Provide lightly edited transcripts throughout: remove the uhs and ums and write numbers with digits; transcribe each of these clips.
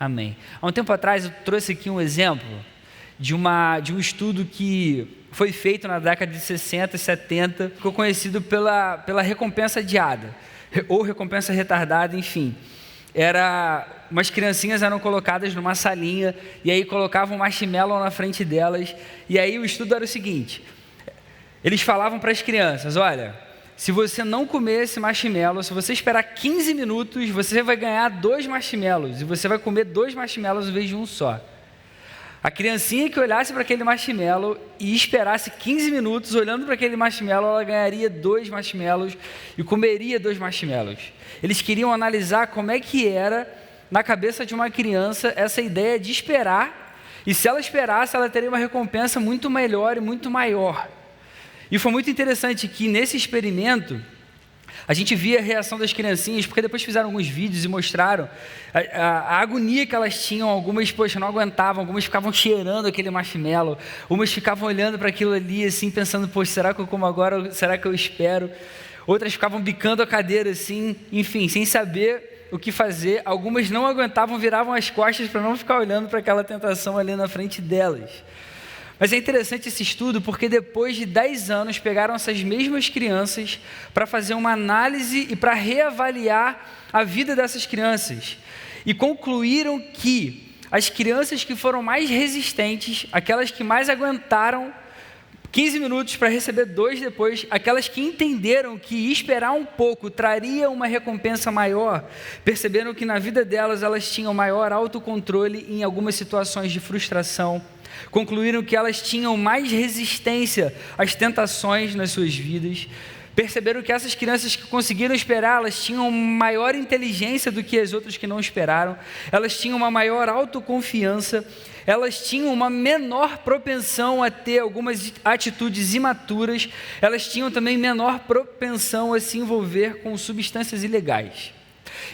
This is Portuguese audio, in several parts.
Amém. Há um tempo atrás eu trouxe aqui um exemplo de um estudo que foi feito na década de 60 e 70, ficou conhecido pela recompensa adiada, ou recompensa retardada, enfim. Umas criancinhas eram colocadas numa salinha, e aí colocavam um marshmallow na frente delas, e aí o estudo era o seguinte: eles falavam para as crianças, olha, se você não comer esse marshmallow, se você esperar 15 minutos, você vai ganhar 2 marshmallows, e você vai comer 2 marshmallows em vez de um só. A criancinha que olhasse para aquele marshmallow e esperasse 15 minutos olhando para aquele marshmallow, ela ganharia 2 marshmallows e comeria 2 marshmallows. Eles queriam analisar como é que era na cabeça de uma criança essa ideia de esperar, e se ela esperasse, ela teria uma recompensa muito melhor e muito maior. E foi muito interessante que nesse experimento, a gente via a reação das criancinhas, porque depois fizeram alguns vídeos e mostraram a agonia que elas tinham. Algumas, não aguentavam, algumas ficavam cheirando aquele marshmallow, umas ficavam olhando para aquilo ali, assim, pensando, será que eu como agora, será que eu espero? Outras ficavam bicando a cadeira, assim, enfim, sem saber o que fazer. Algumas não aguentavam, viravam as costas para não ficar olhando para aquela tentação ali na frente delas. Mas é interessante esse estudo porque depois de 10 anos pegaram essas mesmas crianças para fazer uma análise e para reavaliar a vida dessas crianças. E concluíram que as crianças que foram mais resistentes, aquelas que mais aguentaram 15 minutos para receber 2 depois, aquelas que entenderam que esperar um pouco traria uma recompensa maior, perceberam que na vida delas elas tinham maior autocontrole em algumas situações de frustração. Concluíram que elas tinham mais resistência às tentações nas suas vidas. Perceberam que essas crianças que conseguiram esperar, elas tinham maior inteligência do que as outras que não esperaram. Elas tinham uma maior autoconfiança. Elas tinham uma menor propensão a ter algumas atitudes imaturas. Elas tinham também menor propensão a se envolver com substâncias ilegais.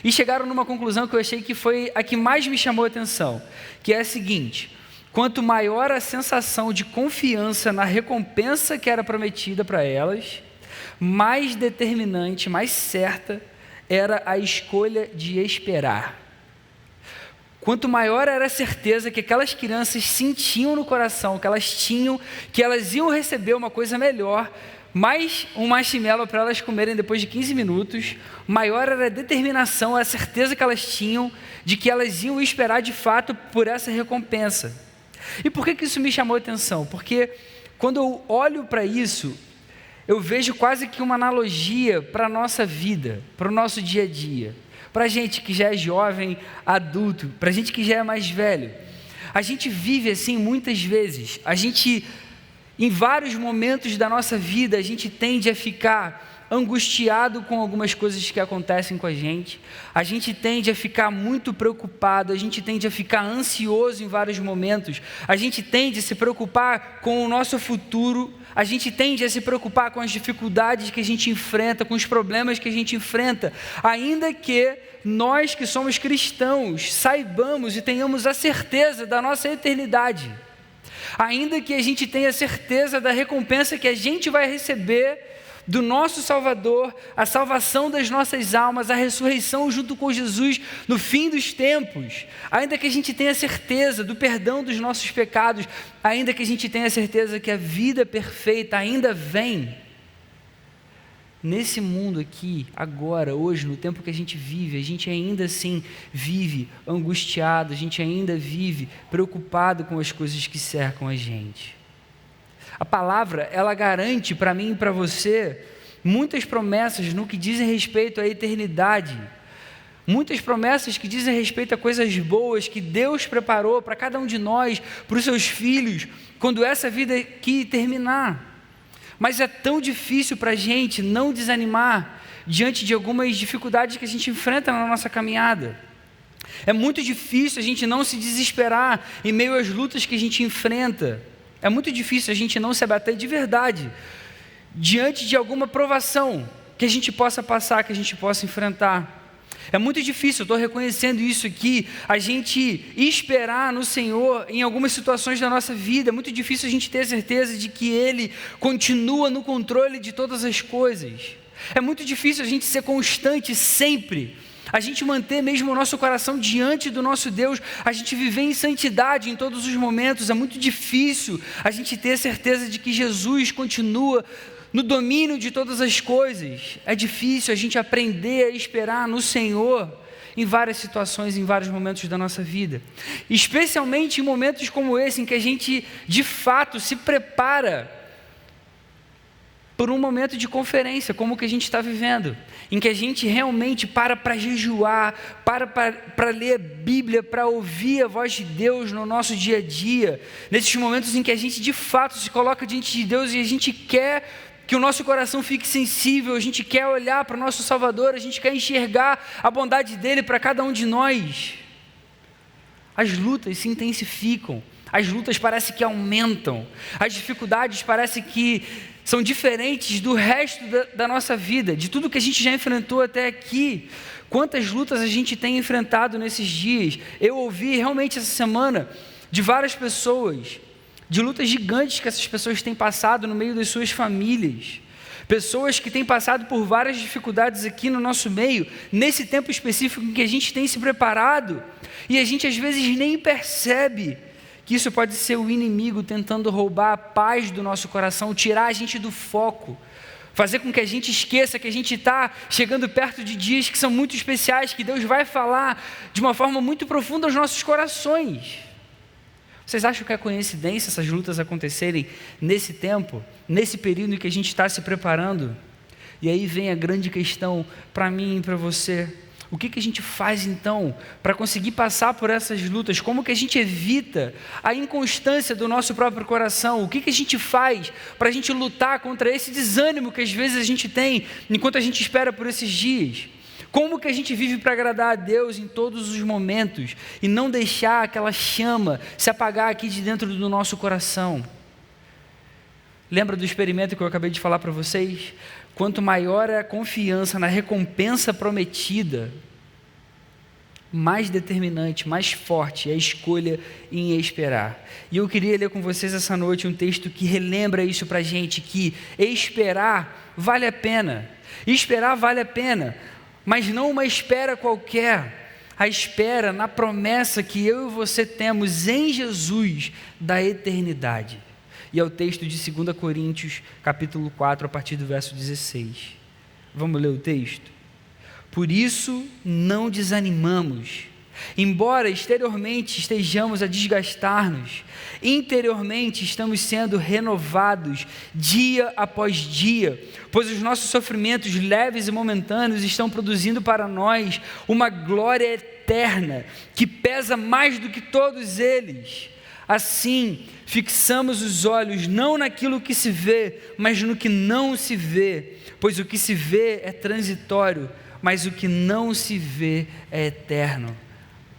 E chegaram numa conclusão que eu achei que foi a que mais me chamou a atenção, que é a seguinte: quanto maior a sensação de confiança na recompensa que era prometida para elas, mais determinante, mais certa era a escolha de esperar. Quanto maior era a certeza que aquelas crianças sentiam no coração, que elas iam receber uma coisa melhor, mais um marshmallow para elas comerem depois de 15 minutos, maior era a determinação, a certeza que elas tinham de que elas iam esperar de fato por essa recompensa. E por que isso me chamou a atenção? Porque quando eu olho para isso, eu vejo quase que uma analogia para a nossa vida, para o nosso dia a dia. Para a gente que já é jovem, adulto, para a gente que já é mais velho. A gente vive assim muitas vezes. Em vários momentos da nossa vida, a gente tende a ficar angustiado com algumas coisas que acontecem com a gente tende a ficar muito preocupado, a gente tende a ficar ansioso em vários momentos, a gente tende a se preocupar com o nosso futuro, a gente tende a se preocupar com as dificuldades que a gente enfrenta, com os problemas que a gente enfrenta, ainda que nós que somos cristãos saibamos e tenhamos a certeza da nossa eternidade, ainda que a gente tenha certeza da recompensa que a gente vai receber do nosso Salvador, a salvação das nossas almas, a ressurreição junto com Jesus no fim dos tempos, ainda que a gente tenha certeza do perdão dos nossos pecados, ainda que a gente tenha certeza que a vida perfeita ainda vem, nesse mundo aqui, agora, hoje, no tempo que a gente vive, a gente ainda assim vive angustiado, a gente ainda vive preocupado com as coisas que cercam a gente. A palavra, ela garante para mim e para você muitas promessas no que dizem respeito à eternidade. Muitas promessas que dizem respeito a coisas boas que Deus preparou para cada um de nós, para os seus filhos, quando essa vida aqui terminar. Mas é tão difícil para a gente não desanimar diante de algumas dificuldades que a gente enfrenta na nossa caminhada. É muito difícil a gente não se desesperar em meio às lutas que a gente enfrenta. É muito difícil a gente não se abater de verdade diante de alguma provação que a gente possa passar, que a gente possa enfrentar. É muito difícil, eu estou reconhecendo isso aqui, a gente esperar no Senhor em algumas situações da nossa vida. É muito difícil a gente ter certeza de que Ele continua no controle de todas as coisas. É muito difícil a gente ser constante sempre a gente manter mesmo o nosso coração diante do nosso Deus, a gente viver em santidade em todos os momentos. É muito difícil a gente ter certeza de que Jesus continua no domínio de todas as coisas. É difícil a gente aprender a esperar no Senhor em várias situações, em vários momentos da nossa vida, especialmente em momentos como esse, em que a gente de fato se prepara por um momento de conferência, como o que a gente está vivendo, em que a gente realmente para jejuar, para ler a Bíblia, para ouvir a voz de Deus no nosso dia a dia, nesses momentos em que a gente de fato se coloca diante de Deus e a gente quer que o nosso coração fique sensível, a gente quer olhar para o nosso Salvador, a gente quer enxergar a bondade dEle para cada um de nós. As lutas se intensificam, as lutas parecem que aumentam, as dificuldades parecem que são diferentes do resto da nossa vida, de tudo que a gente já enfrentou até aqui. Quantas lutas a gente tem enfrentado nesses dias? Eu ouvi realmente essa semana de várias pessoas, de lutas gigantes que essas pessoas têm passado no meio das suas famílias. Pessoas que têm passado por várias dificuldades aqui no nosso meio, nesse tempo específico em que a gente tem se preparado, e a gente às vezes nem percebe que isso pode ser o inimigo tentando roubar a paz do nosso coração, tirar a gente do foco, fazer com que a gente esqueça que a gente está chegando perto de dias que são muito especiais, que Deus vai falar de uma forma muito profunda aos nossos corações. Vocês acham que é coincidência essas lutas acontecerem nesse tempo, nesse período em que a gente está se preparando? E aí vem a grande questão para mim e para você. O que a gente faz então para conseguir passar por essas lutas? Como que a gente evita a inconstância do nosso próprio coração? O que a gente faz para a gente lutar contra esse desânimo que às vezes a gente tem enquanto a gente espera por esses dias? Como que a gente vive para agradar a Deus em todos os momentos e não deixar aquela chama se apagar aqui de dentro do nosso coração? Lembra do experimento que eu acabei de falar para vocês? Quanto maior é a confiança na recompensa prometida, mais determinante, mais forte é a escolha em esperar. E eu queria ler com vocês essa noite um texto que relembra isso para a gente, que esperar vale a pena. Esperar vale a pena, mas não uma espera qualquer. A espera na promessa que eu e você temos em Jesus da eternidade. E é o texto de 2 Coríntios, capítulo 4, a partir do verso 16. Vamos ler o texto? Por isso não desanimamos, embora exteriormente estejamos a desgastar-nos, interiormente estamos sendo renovados dia após dia, pois os nossos sofrimentos leves e momentâneos estão produzindo para nós uma glória eterna, que pesa mais do que todos eles. Assim, fixamos os olhos não naquilo que se vê, mas no que não se vê, pois o que se vê é transitório, mas o que não se vê é eterno.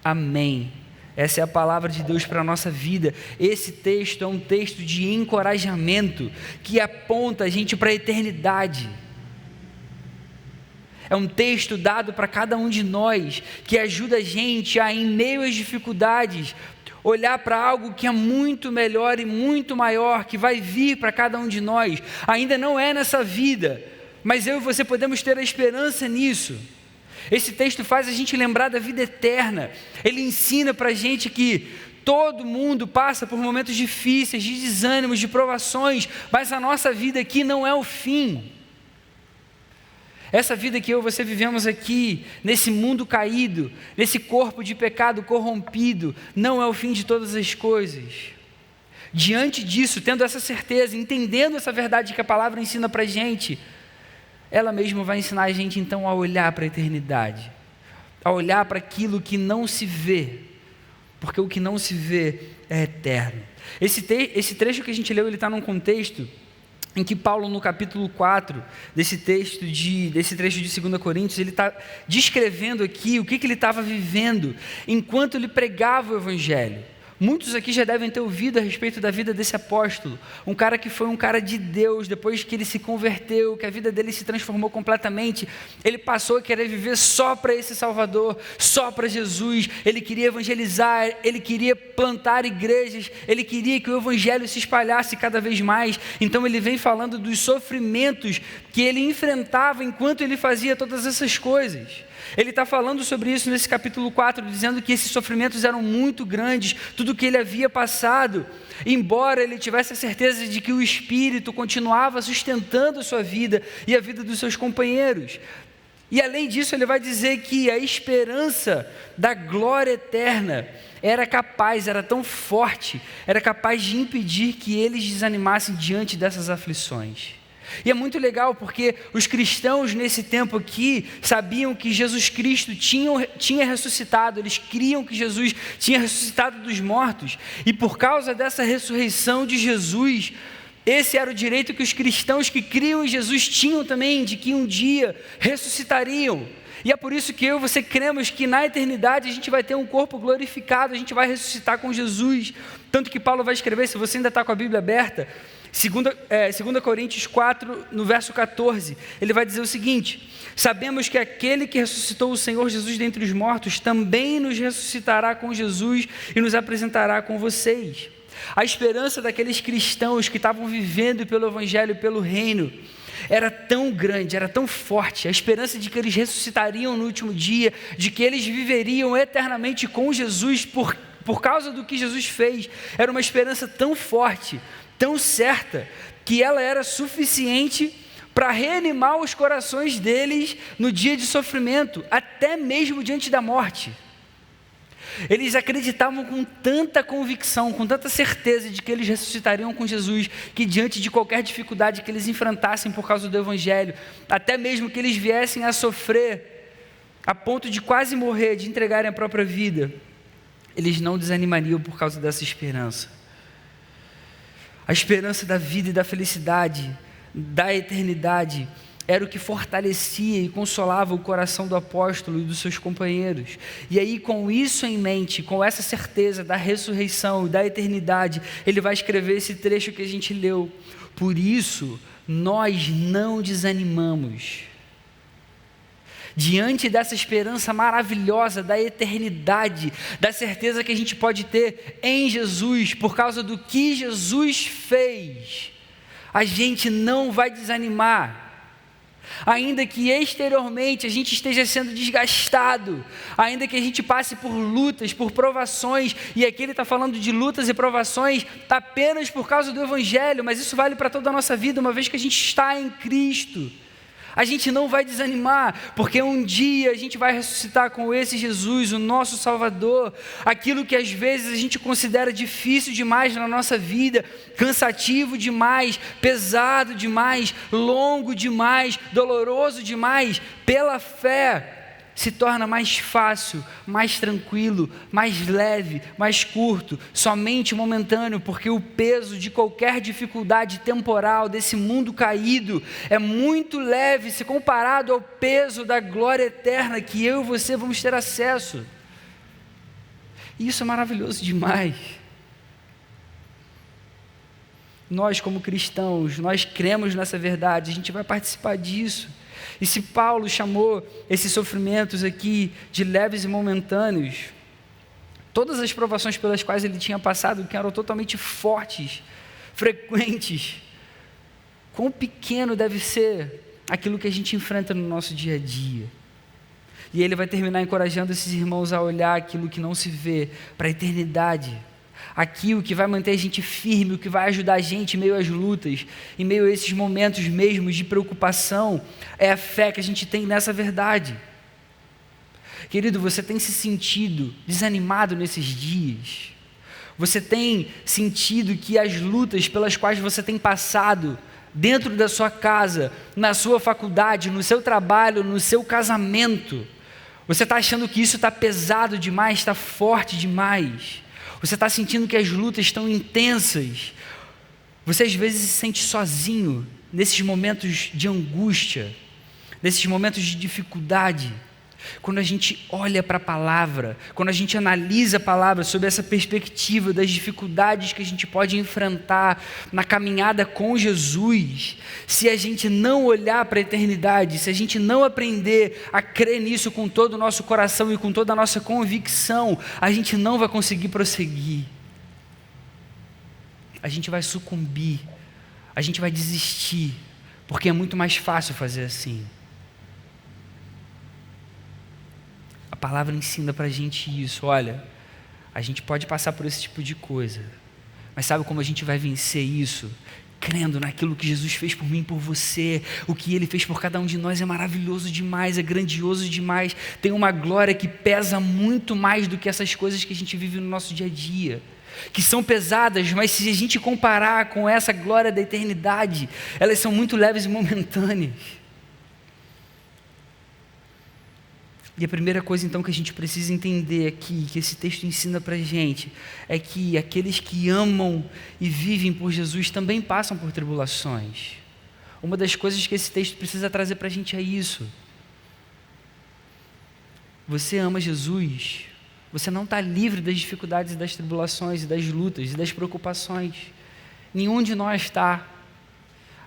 Amém. Essa é a palavra de Deus para a nossa vida. Esse texto é um texto de encorajamento que aponta a gente para a eternidade. É um texto dado para cada um de nós, que ajuda a gente a, em meio às dificuldades, olhar para algo que é muito melhor e muito maior, que vai vir para cada um de nós. Ainda não é nessa vida, mas eu e você podemos ter a esperança nisso. Esse texto faz a gente lembrar da vida eterna. Ele ensina para a gente que todo mundo passa por momentos difíceis, de desânimos, de provações, mas a nossa vida aqui não é o fim. Essa vida que eu e você vivemos aqui, nesse mundo caído, nesse corpo de pecado corrompido, não é o fim de todas as coisas. Diante disso, tendo essa certeza, entendendo essa verdade que a palavra ensina para a gente, ela mesma vai ensinar a gente então a olhar para a eternidade, a olhar para aquilo que não se vê, porque o que não se vê é eterno. Esse trecho que a gente leu, ele está num contexto em que Paulo, no capítulo 4 desse trecho de 2 Coríntios, ele está descrevendo aqui o que ele estava vivendo enquanto ele pregava o Evangelho. Muitos aqui já devem ter ouvido a respeito da vida desse apóstolo, um cara que foi um cara de Deus. Depois que ele se converteu, que a vida dele se transformou completamente, ele passou a querer viver só para esse Salvador, só para Jesus. Ele queria evangelizar, ele queria plantar igrejas, ele queria que o Evangelho se espalhasse cada vez mais. Então ele vem falando dos sofrimentos que ele enfrentava enquanto ele fazia todas essas coisas. Ele está falando sobre isso nesse capítulo 4, dizendo que esses sofrimentos eram muito grandes, tudo que ele havia passado, embora ele tivesse a certeza de que o Espírito continuava sustentando a sua vida e a vida dos seus companheiros. E além disso, ele vai dizer que a esperança da glória eterna era tão forte, era capaz de impedir que eles desanimassem diante dessas aflições. E é muito legal porque os cristãos nesse tempo aqui sabiam que Jesus Cristo tinha ressuscitado, eles criam que Jesus tinha ressuscitado dos mortos, e por causa dessa ressurreição de Jesus, esse era o direito que os cristãos que criam em Jesus tinham também, de que um dia ressuscitariam. E é por isso que eu e você cremos que na eternidade a gente vai ter um corpo glorificado, a gente vai ressuscitar com Jesus. Tanto que Paulo vai escrever, se você ainda está com a Bíblia aberta, 2 Coríntios 4, no verso 14, ele vai dizer o seguinte: sabemos que aquele que ressuscitou o Senhor Jesus dentre os mortos, também nos ressuscitará com Jesus e nos apresentará com vocês. A esperança daqueles cristãos que estavam vivendo pelo Evangelho, pelo Reino, era tão grande, era tão forte, a esperança de que eles ressuscitariam no último dia, de que eles viveriam eternamente com Jesus por causa do que Jesus fez, era uma esperança tão forte, tão certa, que ela era suficiente para reanimar os corações deles no dia de sofrimento, até mesmo diante da morte. Eles acreditavam com tanta convicção, com tanta certeza de que eles ressuscitariam com Jesus, que diante de qualquer dificuldade que eles enfrentassem por causa do Evangelho, até mesmo que eles viessem a sofrer, a ponto de quase morrer, de entregarem a própria vida, eles não desanimariam por causa dessa esperança. A esperança da vida e da felicidade, da eternidade, era o que fortalecia e consolava o coração do apóstolo e dos seus companheiros. E aí, com isso em mente, com essa certeza da ressurreição e da eternidade, ele vai escrever esse trecho que a gente leu. Por isso, nós não desanimamos. Diante dessa esperança maravilhosa da eternidade, da certeza que a gente pode ter em Jesus, por causa do que Jesus fez, a gente não vai desanimar. Ainda que exteriormente a gente esteja sendo desgastado, ainda que a gente passe por lutas, por provações, e aqui ele está falando de lutas e provações apenas por causa do Evangelho, mas isso vale para toda a nossa vida, uma vez que a gente está em Cristo. A gente não vai desanimar, porque um dia a gente vai ressuscitar com esse Jesus, o nosso Salvador. Aquilo que às vezes a gente considera difícil demais na nossa vida, cansativo demais, pesado demais, longo demais, doloroso demais, pela fé se torna mais fácil, mais tranquilo, mais leve, mais curto, somente momentâneo, porque o peso de qualquer dificuldade temporal desse mundo caído é muito leve se comparado ao peso da glória eterna que eu e você vamos ter acesso. E isso é maravilhoso demais. Nós, como cristãos, nós cremos nessa verdade, a gente vai participar disso. E se Paulo chamou esses sofrimentos aqui de leves e momentâneos, todas as provações pelas quais ele tinha passado, que eram totalmente fortes, frequentes, quão pequeno deve ser aquilo que a gente enfrenta no nosso dia a dia. E ele vai terminar encorajando esses irmãos a olhar aquilo que não se vê, para a eternidade. Aqui o que vai manter a gente firme, o que vai ajudar a gente em meio às lutas, em meio a esses momentos mesmos de preocupação, é a fé que a gente tem nessa verdade. Querido, você tem se sentido desanimado nesses dias? Você tem sentido que as lutas pelas quais você tem passado dentro da sua casa, na sua faculdade, no seu trabalho, no seu casamento, você está achando que isso está pesado demais, está forte demais? Você está sentindo que as lutas estão intensas? Você às vezes se sente sozinho nesses momentos de angústia, nesses momentos de dificuldade. Quando a gente olha para a palavra, quando a gente analisa a palavra sob essa perspectiva das dificuldades que a gente pode enfrentar na caminhada com Jesus, se a gente não olhar para a eternidade, se a gente não aprender a crer nisso com todo o nosso coração e com toda a nossa convicção, a gente não vai conseguir prosseguir. A gente vai sucumbir, a gente vai desistir, porque é muito mais fácil fazer assim. palavra ensina para a gente isso. Olha, a gente pode passar por esse tipo de coisa, mas sabe como a gente vai vencer isso? Crendo naquilo que Jesus fez por mim e por você. O que Ele fez por cada um de nós é maravilhoso demais, é grandioso demais. Tem uma glória que pesa muito mais do que essas coisas que a gente vive no nosso dia a dia, que são pesadas, mas se a gente comparar com essa glória da eternidade, elas são muito leves e momentâneas. E a primeira coisa então que a gente precisa entender aqui, que esse texto ensina para a gente, é que aqueles que amam e vivem por Jesus também passam por tribulações. Uma das coisas que esse texto precisa trazer para a gente é isso. Você ama Jesus, você não está livre das dificuldades e das tribulações, e das lutas e das preocupações. Nenhum de nós está.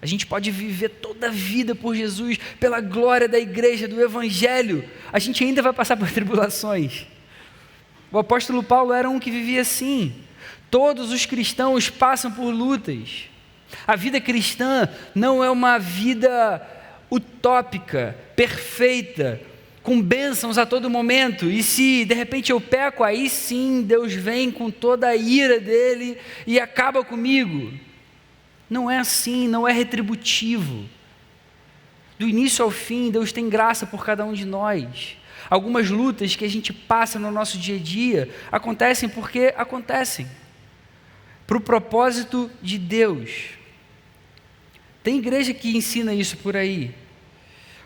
A gente pode viver toda a vida por Jesus, pela glória da igreja, do evangelho. A gente ainda vai passar por tribulações. O apóstolo Paulo era um que vivia assim. Todos os cristãos passam por lutas. A vida cristã não é uma vida utópica, perfeita, com bênçãos a todo momento. E se de repente eu peco, aí sim Deus vem com toda a ira dele e acaba comigo. Não é assim, não é retributivo. Do início ao fim, Deus tem graça por cada um de nós. Algumas lutas que a gente passa no nosso dia a dia acontecem porque acontecem. Para o propósito de Deus. Tem igreja que ensina isso por aí.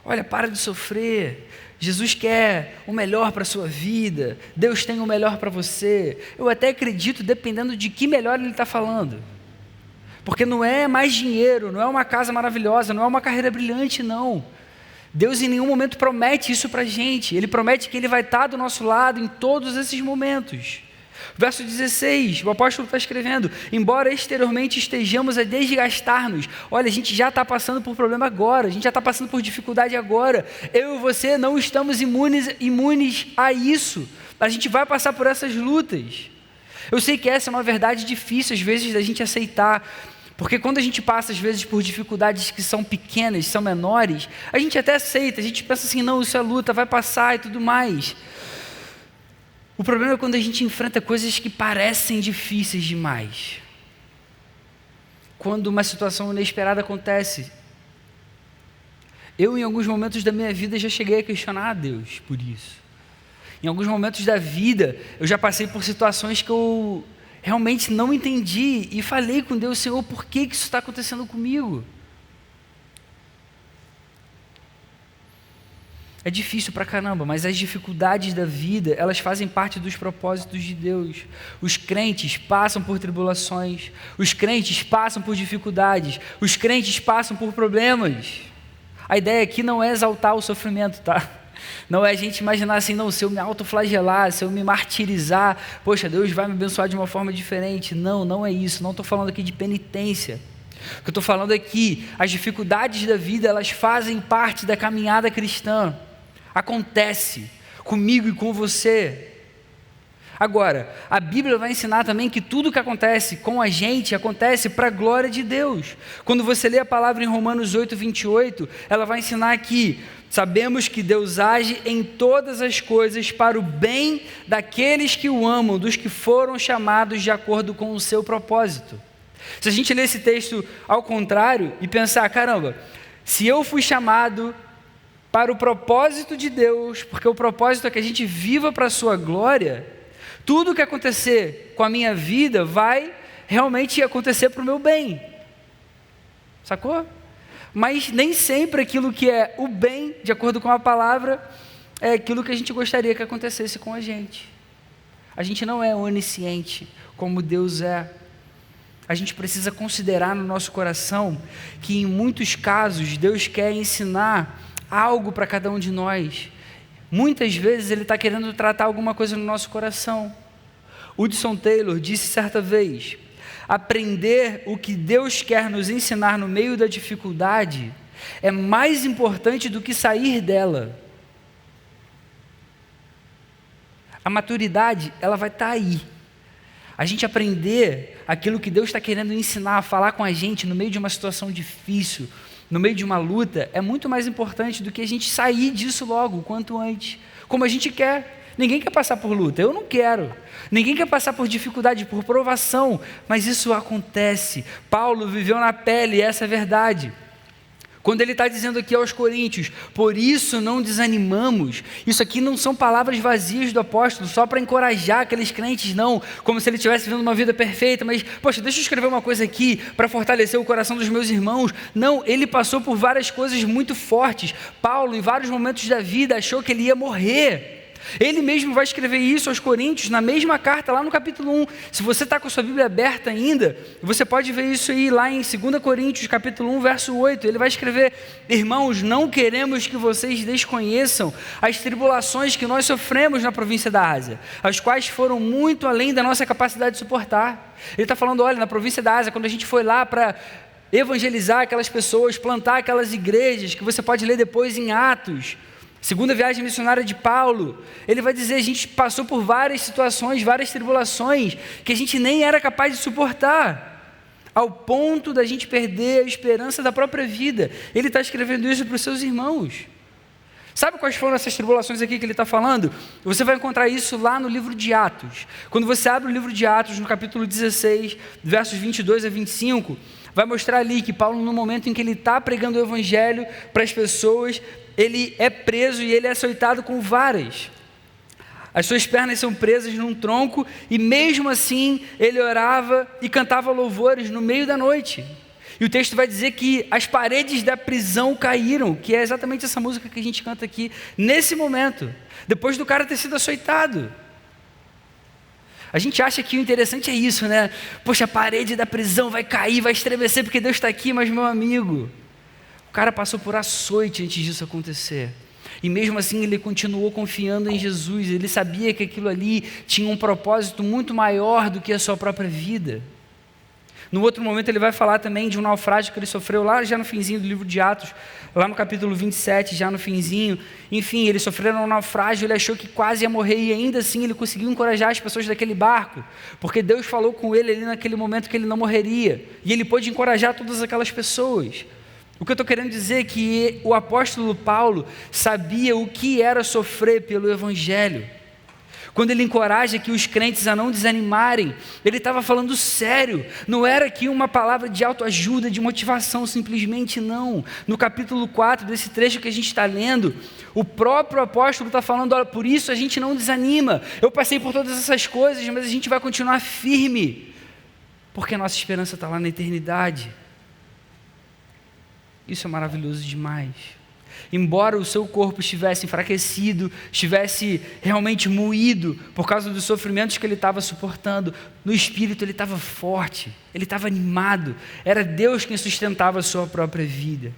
Olha, para de sofrer. Jesus quer o melhor para a sua vida. Deus tem o melhor para você. Eu até acredito, dependendo de que melhor Ele está falando. Porque não é mais dinheiro, não é uma casa maravilhosa, não é uma carreira brilhante, não. Deus em nenhum momento promete isso para a gente. Ele promete que Ele vai estar do nosso lado em todos esses momentos. Verso 16, o apóstolo está escrevendo: embora exteriormente estejamos a desgastar-nos, olha, a gente já está passando por problema agora, a gente já está passando por dificuldade agora. Eu e você não estamos imunes a isso. A gente vai passar por essas lutas. Eu sei que essa é uma verdade difícil às vezes da gente aceitar, porque quando a gente passa às vezes por dificuldades que são pequenas, são menores, a gente até aceita, a gente pensa assim, não, isso é luta, vai passar e tudo mais. O problema é quando a gente enfrenta coisas que parecem difíceis demais. Quando uma situação inesperada acontece. Eu, em alguns momentos da minha vida, já cheguei a questionar a Deus por isso. Em alguns momentos da vida, eu já passei por situações que eu realmente não entendi e falei com Deus: Senhor, por que isso está acontecendo comigo? É difícil pra caramba, mas as dificuldades da vida, elas fazem parte dos propósitos de Deus. Os crentes passam por tribulações, os crentes passam por dificuldades, os crentes passam por problemas. A ideia aqui não é exaltar o sofrimento, tá? Não é a gente imaginar assim, não, se eu me autoflagelar, se eu me martirizar, poxa, Deus vai me abençoar de uma forma diferente. Não, não é isso, não estou falando aqui de penitência. O que eu estou falando é que as dificuldades da vida, elas fazem parte da caminhada cristã. Acontece comigo e com você. Agora, a Bíblia vai ensinar também que tudo que acontece com a gente, acontece para a glória de Deus. Quando você lê a palavra em Romanos 8, 28, ela vai ensinar que sabemos que Deus age em todas as coisas para o bem daqueles que o amam, dos que foram chamados de acordo com o seu propósito. Se a gente ler esse texto ao contrário e pensar, caramba, se eu fui chamado para o propósito de Deus, porque o propósito é que a gente viva para a sua glória, tudo que acontecer com a minha vida vai realmente acontecer para o meu bem. Sacou? Mas nem sempre aquilo que é o bem, de acordo com a palavra, é aquilo que a gente gostaria que acontecesse com a gente. A gente não é onisciente como Deus é. A gente precisa considerar no nosso coração que em muitos casos Deus quer ensinar algo para cada um de nós. Muitas vezes Ele está querendo tratar alguma coisa no nosso coração. Hudson Taylor disse certa vez: aprender o que Deus quer nos ensinar no meio da dificuldade é mais importante do que sair dela. A maturidade, ela vai estar aí. A gente aprender aquilo que Deus está querendo ensinar, falar com a gente no meio de uma situação difícil, no meio de uma luta, é muito mais importante do que a gente sair disso logo, o quanto antes. como a gente quer. Ninguém quer passar por luta, eu não quero. Ninguém quer passar por dificuldade, por provação, mas isso acontece. Paulo viveu na pele, essa é a verdade. Quando ele está dizendo aqui aos Coríntios, por isso não desanimamos, isso aqui não são palavras vazias do apóstolo, só para encorajar aqueles crentes, não, como se ele estivesse vivendo uma vida perfeita, mas, poxa, deixa eu escrever uma coisa aqui, para fortalecer o coração dos meus irmãos. Não, ele passou por várias coisas muito fortes. Paulo, em vários momentos da vida, achou que ele ia morrer. Ele mesmo vai escrever isso aos Coríntios, na mesma carta, lá no capítulo 1. Se você está com a sua Bíblia aberta ainda, você pode ver isso aí lá em 2 Coríntios, capítulo 1, verso 8. Ele vai escrever: irmãos, não queremos que vocês desconheçam as tribulações que nós sofremos na província da Ásia, as quais foram muito além da nossa capacidade de suportar. Ele está falando, olha, na província da Ásia, quando a gente foi lá para evangelizar aquelas pessoas, plantar aquelas igrejas, que você pode ler depois em Atos, segunda viagem missionária de Paulo, ele vai dizer, a gente passou por várias situações, várias tribulações, que a gente nem era capaz de suportar, ao ponto da gente perder a esperança da própria vida. Ele está escrevendo isso para os seus irmãos. Sabe quais foram essas tribulações aqui que ele está falando? Você vai encontrar isso lá no livro de Atos. Quando você abre o livro de Atos, no capítulo 16, versos 22 a 25, vai mostrar ali que Paulo, no momento em que ele está pregando o evangelho para as pessoas, ele é preso e ele é açoitado com varas. As suas pernas são presas num tronco e mesmo assim ele orava e cantava louvores no meio da noite. E o texto vai dizer que as paredes da prisão caíram, que é exatamente essa música que a gente canta aqui, nesse momento, depois do cara ter sido açoitado. A gente acha que o interessante é isso, né? Poxa, a parede da prisão vai cair, vai estremecer porque Deus está aqui, mas meu amigo, o cara passou por açoite antes disso acontecer. E mesmo assim ele continuou confiando em Jesus, ele sabia que aquilo ali tinha um propósito muito maior do que a sua própria vida. No outro momento ele vai falar também de um naufrágio que ele sofreu lá já no finzinho do livro de Atos, lá no capítulo 27, já no finzinho. Enfim, ele sofreu um naufrágio, ele achou que quase ia morrer e ainda assim ele conseguiu encorajar as pessoas daquele barco, porque Deus falou com ele ali naquele momento que ele não morreria, e ele pôde encorajar todas aquelas pessoas. O que eu estou querendo dizer é que o apóstolo Paulo sabia o que era sofrer pelo evangelho. Quando ele encoraja que os crentes a não desanimarem, ele estava falando sério, não era aqui uma palavra de autoajuda, de motivação, simplesmente não. No capítulo 4 desse trecho que a gente está lendo, o próprio apóstolo está falando, olha, por isso a gente não desanima, eu passei por todas essas coisas, mas a gente vai continuar firme, porque a nossa esperança está lá na eternidade. Isso é maravilhoso demais. Embora o seu corpo estivesse enfraquecido, estivesse realmente moído por causa dos sofrimentos que ele estava suportando, no espírito ele estava forte, ele estava animado, era Deus quem sustentava a sua própria vida.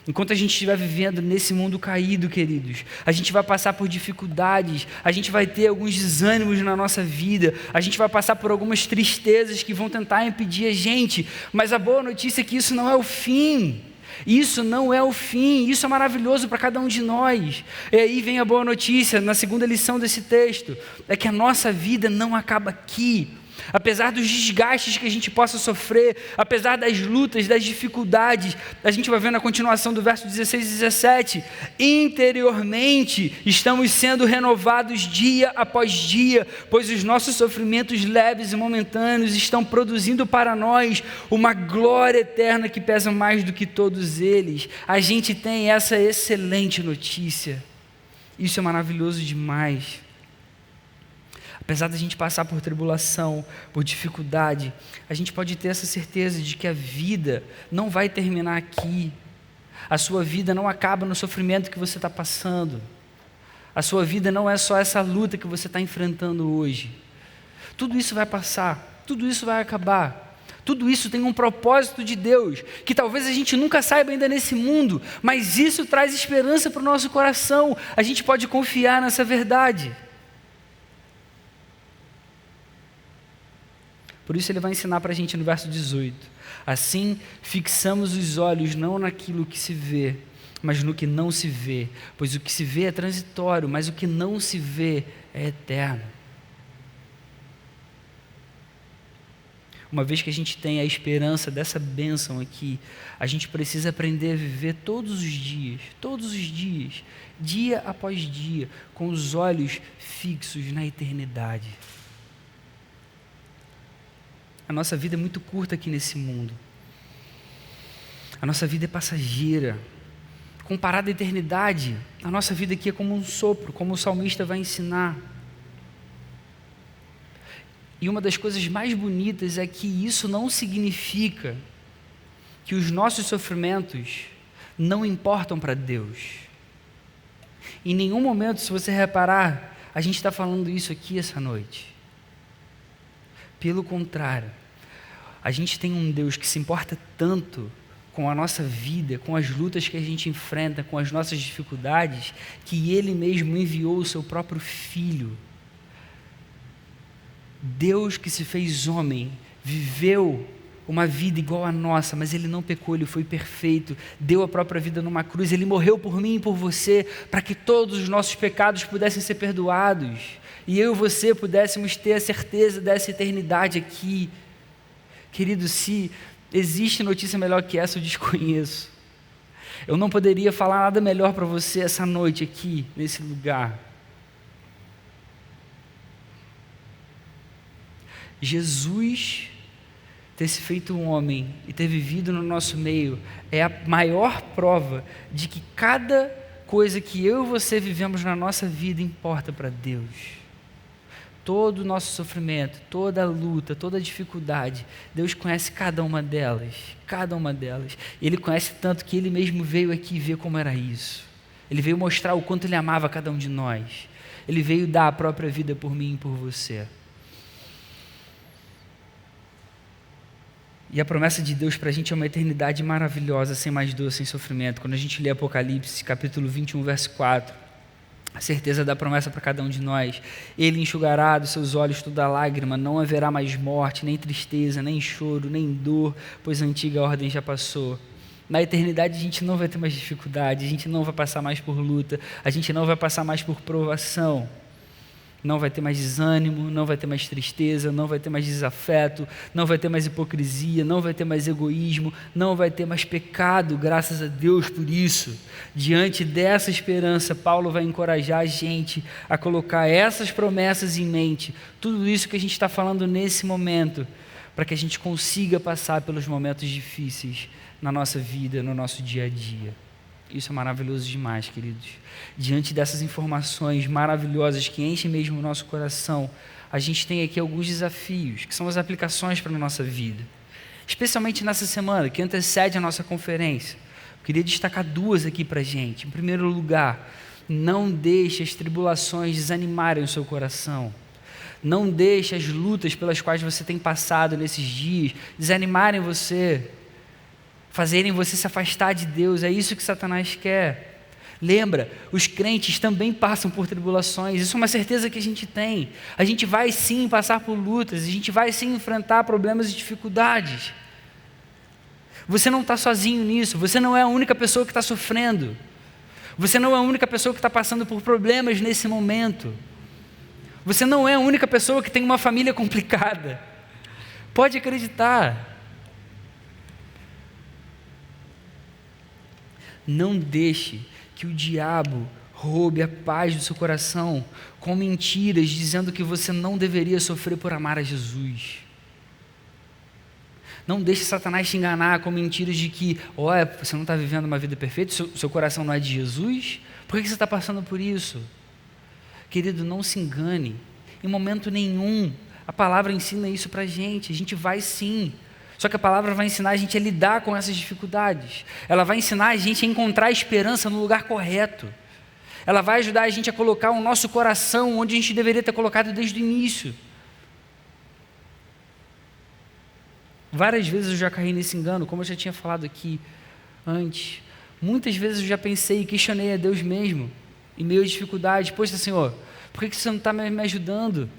Enquanto a gente estiver vivendo nesse mundo caído, queridos, a gente vai passar por dificuldades, a gente vai ter alguns desânimos na nossa vida, a gente vai passar por algumas tristezas que vão tentar impedir a gente, mas a boa notícia é que isso não é o fim. Isso não é o fim, isso é maravilhoso para cada um de nós. E aí vem a boa notícia, na segunda lição desse texto, é que a nossa vida não acaba aqui. Apesar dos desgastes que a gente possa sofrer, apesar das lutas, das dificuldades, a gente vai ver na continuação do verso 16 e 17, interiormente estamos sendo renovados dia após dia, pois os nossos sofrimentos leves e momentâneos estão produzindo para nós uma glória eterna que pesa mais do que todos eles. A gente tem essa excelente notícia, isso é maravilhoso demais. Apesar da gente passar por tribulação, por dificuldade, a gente pode ter essa certeza de que a vida não vai terminar aqui. A sua vida não acaba no sofrimento que você está passando. A sua vida não é só essa luta que você está enfrentando hoje. Tudo isso vai passar, tudo isso vai acabar. Tudo isso tem um propósito de Deus, que talvez a gente nunca saiba ainda nesse mundo, mas isso traz esperança para o nosso coração. A gente pode confiar nessa verdade. Por isso ele vai ensinar para a gente no verso 18. Assim, fixamos os olhos não naquilo que se vê, mas no que não se vê. Pois o que se vê é transitório, mas o que não se vê é eterno. Uma vez que a gente tem a esperança dessa bênção aqui, a gente precisa aprender a viver todos os dias, dia após dia, com os olhos fixos na eternidade. A nossa vida é muito curta aqui nesse mundo. A nossa vida é passageira. Comparada à eternidade, a nossa vida aqui é como um sopro, como o salmista vai ensinar. E uma das coisas mais bonitas é que isso não significa que os nossos sofrimentos não importam para Deus. Em nenhum momento, se você reparar, a gente está falando isso aqui essa noite. Pelo contrário, a gente tem um Deus que se importa tanto com a nossa vida, com as lutas que a gente enfrenta, com as nossas dificuldades, que Ele mesmo enviou o seu próprio Filho. Deus que se fez homem, viveu uma vida igual à nossa, mas Ele não pecou, Ele foi perfeito, deu a própria vida numa cruz, Ele morreu por mim e por você, para que todos os nossos pecados pudessem ser perdoados, e eu e você pudéssemos ter a certeza dessa eternidade aqui. Querido, se existe notícia melhor que essa, eu desconheço. Eu não poderia falar nada melhor para você essa noite aqui, nesse lugar. Jesus ter se feito um homem e ter vivido no nosso meio é a maior prova de que cada coisa que eu e você vivemos na nossa vida importa para Deus. Todo o nosso sofrimento, toda a luta, toda a dificuldade, Deus conhece cada uma delas. Ele conhece tanto que Ele mesmo veio aqui ver como era isso. Ele veio mostrar o quanto Ele amava cada um de nós. Ele veio dar a própria vida por mim e por você. E a promessa de Deus para a gente é uma eternidade maravilhosa, sem mais dor, sem sofrimento. Quando a gente lê Apocalipse, capítulo 21, verso 4, a certeza da promessa para cada um de nós: Ele enxugará dos seus olhos toda lágrima, não haverá mais morte, nem tristeza, nem choro, nem dor, pois a antiga ordem já passou. Na eternidade a gente não vai ter mais dificuldade, a gente não vai passar mais por luta, a gente não vai passar mais por provação. Não vai ter mais desânimo, não vai ter mais tristeza, não vai ter mais desafeto, não vai ter mais hipocrisia, não vai ter mais egoísmo, não vai ter mais pecado, graças a Deus por isso. Diante dessa esperança, Paulo vai encorajar a gente a colocar essas promessas em mente, tudo isso que a gente está falando nesse momento, para que a gente consiga passar pelos momentos difíceis na nossa vida, no nosso dia a dia. Isso é maravilhoso demais, queridos. Diante dessas informações maravilhosas que enchem mesmo o nosso coração, a gente tem aqui alguns desafios, que são as aplicações para a nossa vida. Especialmente nessa semana, que antecede a nossa conferência. Eu queria destacar duas aqui para a gente. Em primeiro lugar, não deixe as tribulações desanimarem o seu coração. Não deixe as lutas pelas quais você tem passado nesses dias desanimarem você, fazerem você se afastar de Deus. É isso que Satanás quer. Lembra, os crentes também passam por tribulações, isso é uma certeza que a gente tem. A gente vai sim passar por lutas, a gente vai sim enfrentar problemas e dificuldades. Você não está sozinho nisso, você não é a única pessoa que está sofrendo. Você não é a única pessoa que está passando por problemas nesse momento. Você não é a única pessoa que tem uma família complicada. Pode acreditar. Não deixe que o diabo roube a paz do seu coração com mentiras, dizendo que você não deveria sofrer por amar a Jesus. Não deixe Satanás te enganar com mentiras de que, você não está vivendo uma vida perfeita, seu coração não é de Jesus, por que você está passando por isso? Querido, não se engane, em momento nenhum, a palavra ensina isso para a gente vai sim. Só que a palavra vai ensinar a gente a lidar com essas dificuldades. Ela vai ensinar a gente a encontrar a esperança no lugar correto. Ela vai ajudar a gente a colocar o nosso coração onde a gente deveria ter colocado desde o início. Várias vezes eu já caí nesse engano, como eu já tinha falado aqui antes. Muitas vezes eu já pensei e questionei a Deus mesmo, em meio à dificuldade. Poxa, Senhor, por que você não está me ajudando?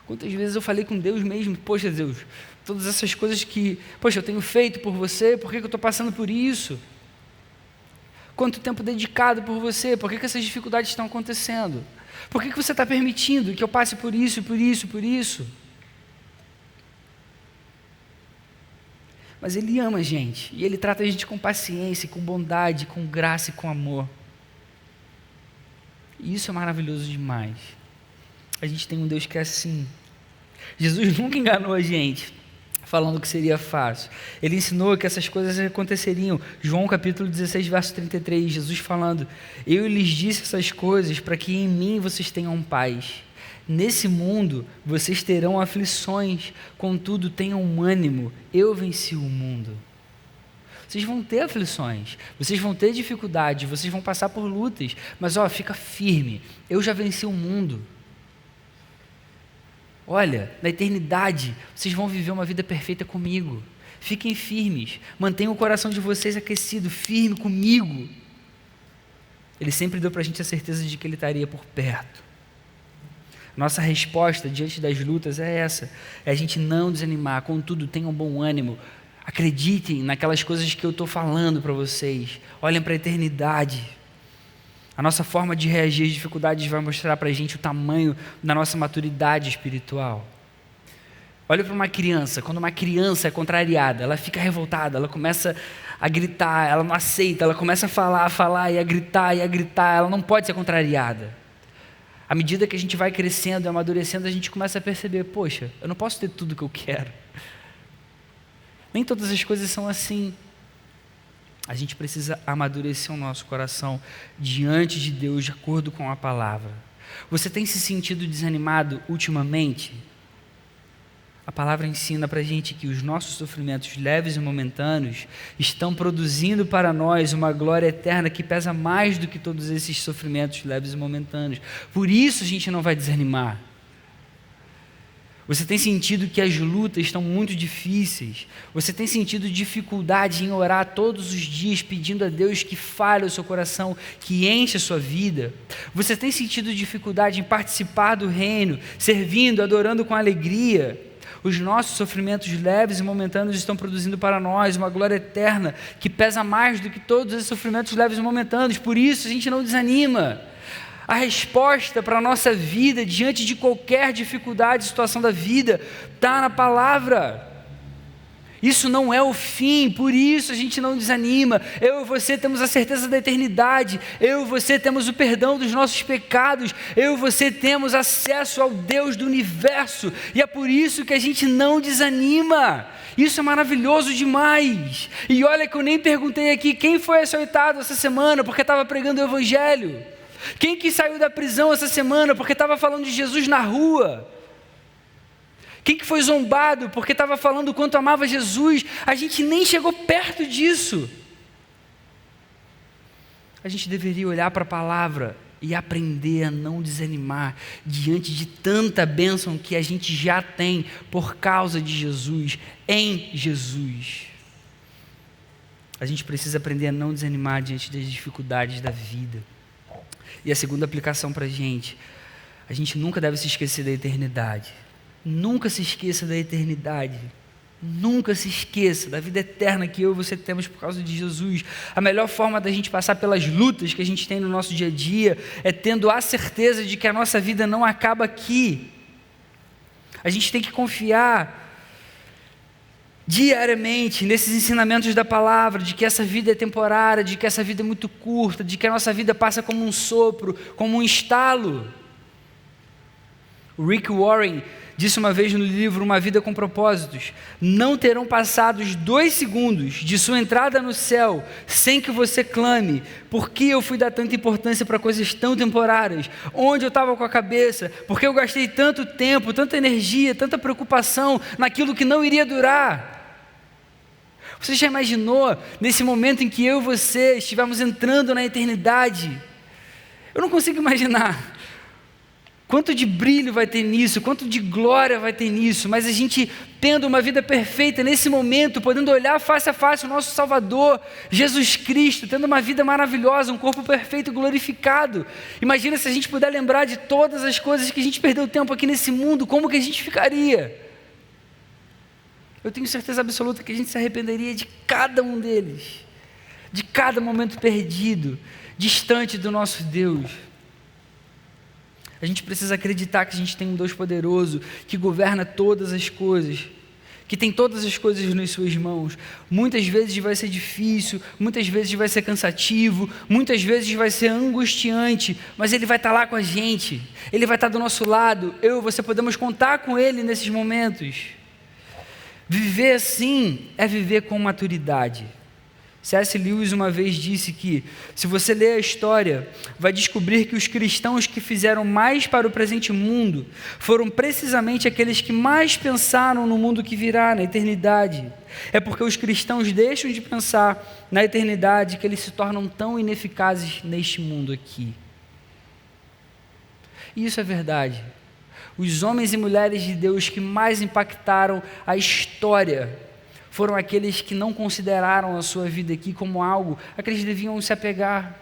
Quantas vezes eu falei com Deus mesmo, poxa Deus, todas essas coisas que, eu tenho feito por você, por que eu estou passando por isso? Quanto tempo dedicado por você, por que essas dificuldades estão acontecendo? Por que você está permitindo que eu passe por isso, por isso, por isso? mas Ele ama a gente, e Ele trata a gente com paciência, com bondade, com graça e com amor. E isso é maravilhoso demais. A gente tem um Deus que é assim. Jesus nunca enganou a gente, falando que seria fácil. Ele ensinou que essas coisas aconteceriam. João capítulo 16, verso 33, Jesus falando: eu lhes disse essas coisas para que em mim vocês tenham paz. Nesse mundo vocês terão aflições, contudo tenham ânimo, eu venci o mundo. Vocês vão ter aflições, vocês vão ter dificuldades, vocês vão passar por lutas, mas fica firme, eu já venci o mundo. Olha, na eternidade, vocês vão viver uma vida perfeita comigo. Fiquem firmes, mantenham o coração de vocês aquecido, firme comigo. Ele sempre deu para a gente a certeza de que Ele estaria por perto. Nossa resposta diante das lutas é essa, é a gente não desanimar, contudo, tenham bom ânimo. Acreditem naquelas coisas que eu estou falando para vocês. Olhem para a eternidade. A nossa forma de reagir às dificuldades vai mostrar para a gente o tamanho da nossa maturidade espiritual. Olha para uma criança, quando uma criança é contrariada, ela fica revoltada, ela começa a gritar, ela não aceita, ela começa a falar e a gritar, ela não pode ser contrariada. À medida que a gente vai crescendo e amadurecendo, a gente começa a perceber, poxa, eu não posso ter tudo o que eu quero. Nem todas as coisas são assim. A gente precisa amadurecer o nosso coração diante de Deus, de acordo com a palavra. Você tem se sentido desanimado ultimamente? A palavra ensina para a gente que os nossos sofrimentos leves e momentâneos estão produzindo para nós uma glória eterna que pesa mais do que todos esses sofrimentos leves e momentâneos. Por isso a gente não vai desanimar. Você tem sentido que as lutas estão muito difíceis? Você tem sentido dificuldade em orar todos os dias pedindo a Deus que fale o seu coração, que enche a sua vida? Você tem sentido dificuldade em participar do reino, servindo, adorando com alegria? Os nossos sofrimentos leves e momentâneos estão produzindo para nós uma glória eterna que pesa mais do que todos esses sofrimentos leves e momentâneos. Por isso a gente não desanima. A resposta para a nossa vida, diante de qualquer dificuldade, situação da vida, está na palavra. Isso não é o fim, por isso a gente não desanima. Eu e você temos a certeza da eternidade, eu e você temos o perdão dos nossos pecados, eu e você temos acesso ao Deus do universo, e é por isso que a gente não desanima. Isso é maravilhoso demais. E olha que eu nem perguntei aqui quem foi açoitado essa semana porque estava pregando o Evangelho. Quem que saiu da prisão essa semana porque estava falando de Jesus na rua? Quem que foi zombado porque estava falando o quanto amava Jesus? A gente nem chegou perto disso. A gente deveria olhar para a palavra e aprender a não desanimar diante de tanta bênção que a gente já tem por causa de Jesus, em Jesus. A gente precisa aprender a não desanimar diante das dificuldades da vida. E a segunda aplicação para a gente nunca deve se esquecer da eternidade. Nunca se esqueça da eternidade. Nunca se esqueça da vida eterna que eu e você temos por causa de Jesus. A melhor forma da gente passar pelas lutas que a gente tem no nosso dia a dia é tendo a certeza de que a nossa vida não acaba aqui. A gente tem que confiar diariamente nesses ensinamentos da palavra, de que essa vida é temporária, de que essa vida é muito curta, de que a nossa vida passa como um sopro, como um estalo. O Rick Warren disse uma vez no livro Uma Vida com Propósitos: não terão passado os 2 segundos de sua entrada no céu sem que você clame: por que eu fui dar tanta importância para coisas tão temporárias? Onde eu estava com a cabeça? Por que eu gastei tanto tempo, tanta energia, tanta preocupação naquilo que não iria durar? Você já imaginou nesse momento em que eu e você estivermos entrando na eternidade? Eu não consigo imaginar quanto de brilho vai ter nisso, quanto de glória vai ter nisso, mas a gente tendo uma vida perfeita nesse momento, podendo olhar face a face o nosso Salvador, Jesus Cristo, tendo uma vida maravilhosa, um corpo perfeito e glorificado. Imagina se a gente puder lembrar de todas as coisas que a gente perdeu tempo aqui nesse mundo, como que a gente ficaria? Eu tenho certeza absoluta que a gente se arrependeria de cada um deles, de cada momento perdido, distante do nosso Deus. A gente precisa acreditar que a gente tem um Deus poderoso, que governa todas as coisas, que tem todas as coisas nas suas mãos. Muitas vezes vai ser difícil, muitas vezes vai ser cansativo, muitas vezes vai ser angustiante, mas Ele vai estar lá com a gente, Ele vai estar do nosso lado. Eu e você podemos contar com Ele nesses momentos. Viver assim é viver com maturidade. C.S. Lewis uma vez disse que, se você ler a história, vai descobrir que os cristãos que fizeram mais para o presente mundo foram precisamente aqueles que mais pensaram no mundo que virá, na eternidade. É porque os cristãos deixam de pensar na eternidade que eles se tornam tão ineficazes neste mundo aqui. E isso é verdade. Os homens e mulheres de Deus que mais impactaram a história foram aqueles que não consideraram a sua vida aqui como algo a que eles deviam se apegar.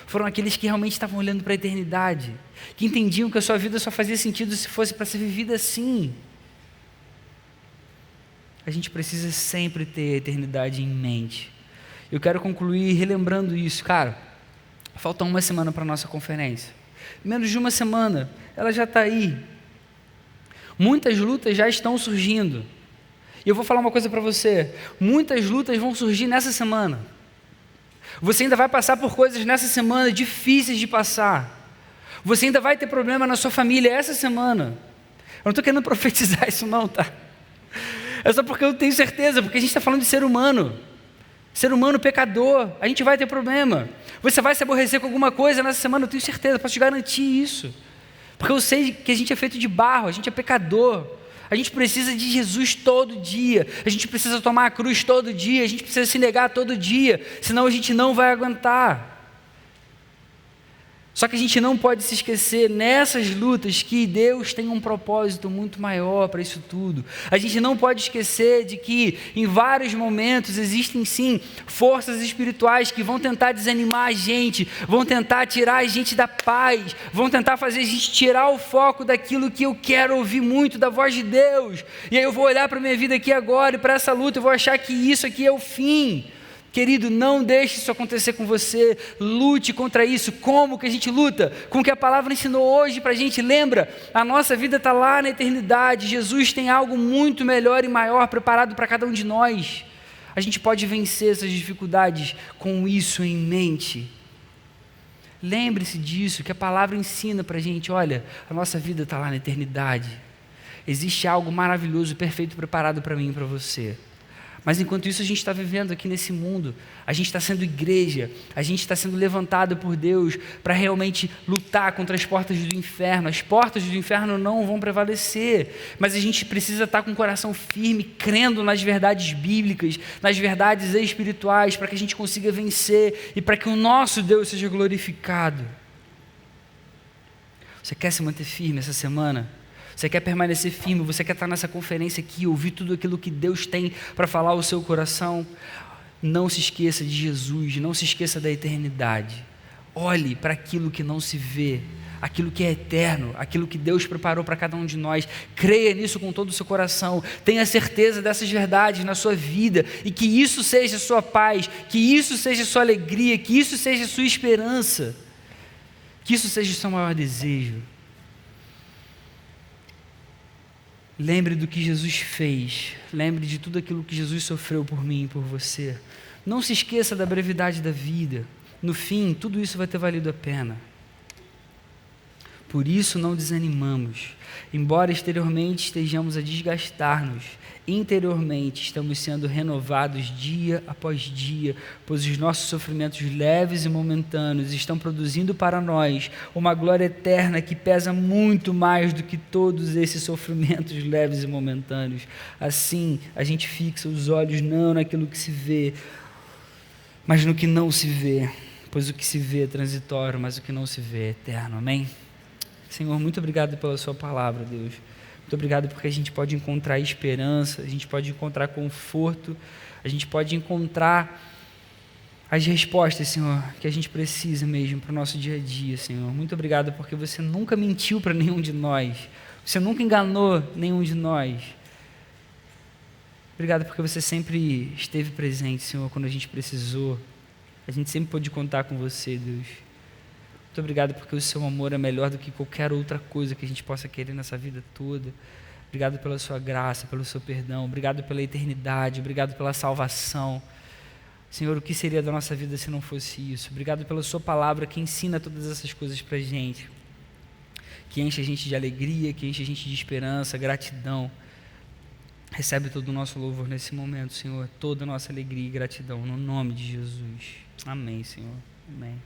Foram aqueles que realmente estavam olhando para a eternidade, que entendiam que a sua vida só fazia sentido se fosse para ser vivida assim. A gente precisa sempre ter a eternidade em mente. Eu quero concluir relembrando isso. Cara, falta uma semana para a nossa conferência. Menos de uma semana, ela já está aí. Muitas lutas já estão surgindo. E eu vou falar uma coisa para você, muitas lutas vão surgir nessa semana. Você ainda vai passar por coisas nessa semana difíceis de passar. Você ainda vai ter problema na sua família essa semana. Eu não estou querendo profetizar isso não, tá? É só porque eu tenho certeza, porque a gente está falando de ser humano pecador, a gente vai ter problema. Você vai se aborrecer com alguma coisa nessa semana, eu tenho certeza, posso te garantir isso. Porque eu sei que a gente é feito de barro, a gente é pecador. A gente precisa de Jesus todo dia, a gente precisa tomar a cruz todo dia, a gente precisa se negar todo dia, senão a gente não vai aguentar. Só que a gente não pode se esquecer nessas lutas que Deus tem um propósito muito maior para isso tudo. A gente não pode esquecer de que em vários momentos existem sim forças espirituais que vão tentar desanimar a gente, vão tentar tirar a gente da paz, vão tentar fazer a gente tirar o foco daquilo que eu quero ouvir muito, da voz de Deus. E aí eu vou olhar para a minha vida aqui agora e para essa luta e vou achar que isso aqui é o fim. Querido, não deixe isso acontecer com você, lute contra isso. Como que a gente luta? Com o que a palavra ensinou hoje para a gente, lembra? A nossa vida está lá na eternidade, Jesus tem algo muito melhor e maior preparado para cada um de nós. A gente pode vencer essas dificuldades com isso em mente. Lembre-se disso, que a palavra ensina para a gente, olha, a nossa vida está lá na eternidade. Existe algo maravilhoso, perfeito, preparado para mim e para você. Mas enquanto isso a gente está vivendo aqui nesse mundo, a gente está sendo igreja, a gente está sendo levantado por Deus para realmente lutar contra as portas do inferno. As portas do inferno não vão prevalecer, mas a gente precisa estar com o coração firme, crendo nas verdades bíblicas, nas verdades espirituais, para que a gente consiga vencer e para que o nosso Deus seja glorificado. Você quer se manter firme essa semana? Você quer permanecer firme, você quer estar nessa conferência aqui, ouvir tudo aquilo que Deus tem para falar ao seu coração? Não se esqueça de Jesus, não se esqueça da eternidade. Olhe para aquilo que não se vê, aquilo que é eterno, aquilo que Deus preparou para cada um de nós. Creia nisso com todo o seu coração, tenha certeza dessas verdades na sua vida e que isso seja a sua paz, que isso seja a sua alegria, que isso seja a sua esperança, que isso seja o seu maior desejo. Lembre do que Jesus fez, lembre de tudo aquilo que Jesus sofreu por mim e por você. Não se esqueça da brevidade da vida. No fim, tudo isso vai ter valido a pena. Por isso não desanimamos. Embora exteriormente estejamos a desgastar-nos, interiormente estamos sendo renovados dia após dia, pois os nossos sofrimentos leves e momentâneos estão produzindo para nós uma glória eterna que pesa muito mais do que todos esses sofrimentos leves e momentâneos. Assim, a gente fixa os olhos não naquilo que se vê, mas no que não se vê, pois o que se vê é transitório, mas o que não se vê é eterno. Amém? Senhor, muito obrigado pela sua palavra, Deus. Muito obrigado porque a gente pode encontrar esperança, a gente pode encontrar conforto, a gente pode encontrar as respostas, Senhor, que a gente precisa mesmo para o nosso dia a dia, Senhor. Muito obrigado porque você nunca mentiu para nenhum de nós, você nunca enganou nenhum de nós. Obrigado porque você sempre esteve presente, Senhor, quando a gente precisou. A gente sempre pôde contar com você, Deus. Muito obrigado porque o seu amor é melhor do que qualquer outra coisa que a gente possa querer nessa vida toda. Obrigado pela sua graça, pelo seu perdão. Obrigado pela eternidade. Obrigado pela salvação. Senhor, o que seria da nossa vida se não fosse isso? Obrigado pela sua palavra que ensina todas essas coisas para a gente, que enche a gente de alegria, que enche a gente de esperança, gratidão. Recebe todo o nosso louvor nesse momento, Senhor, toda a nossa alegria e gratidão, no nome de Jesus. Amém, Senhor. Amém.